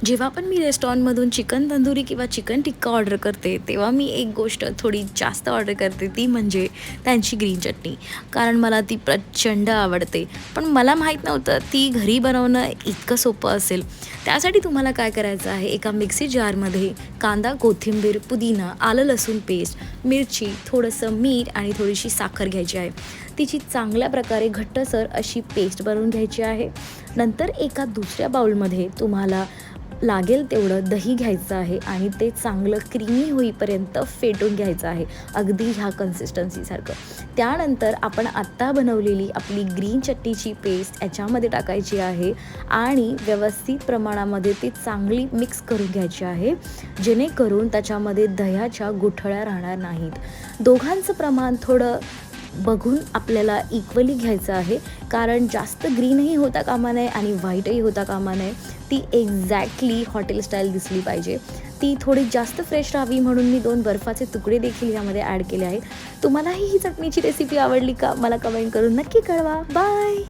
जेव्हा पण मी रेस्टॉरंटमधून चिकन तंदुरी किंवा चिकन टिक्का ऑर्डर करते, तेव्हा मी एक गोष्ट थोडी जास्त ऑर्डर करते, ती म्हणजे त्यांची ग्रीन चटणी. कारण मला ती प्रचंड आवडते. पण मला माहीत नव्हतं ती घरी बनवणं इतकं सोपं असेल. त्यासाठी तुम्हाला काय करायचं आहे, एका मिक्सी जारमध्ये कांदा, कोथिंबीर, पुदिना, आलं लसूण पेस्ट, मिरची, थोडंसं मीठ आणि थोडीशी साखर घ्यायची आहे. तिची चांगल्या प्रकारे घट्टसर अशी पेस्ट बनवून घ्यायची आहे. नंतर एका दुसऱ्या बाउलमध्ये तुम्हाला लागेल तेवढं दही घ्यायचं आहे आणि ते चांगलं क्रीमी होईपर्यंत फेटून घ्यायचं आहे, अगदी ह्या कन्सिस्टन्सीसारखं. त्यानंतर आपण आत्ता बनवलेली आपली ग्रीन चटणीची पेस्ट याच्यामध्ये टाकायची आहे आणि व्यवस्थित प्रमाणामध्ये ती चांगली मिक्स करून घ्यायची आहे, जेणेकरून त्याच्यामध्ये दह्याच्या गुठळ्या राहणार नाहीत. दोघांचं प्रमाण थोडं बघून आपल्याला इक्वली घ्यायचं आहे, कारण जास्त ग्रीनही होता कामा नये आणि व्हाईटही होता कामा नये. ती एक्झॅक्टली हॉटेल स्टाईल दिसली पाहिजे. ती थोडी जास्त फ्रेश राहावी म्हणून मी 2 बर्फाचे तुकडे देखील यामध्ये ॲड केले आहेत. तुम्हालाही ही चटणीची रेसिपी आवडली का? मला कमेंट करून नक्की कळवा. बाय.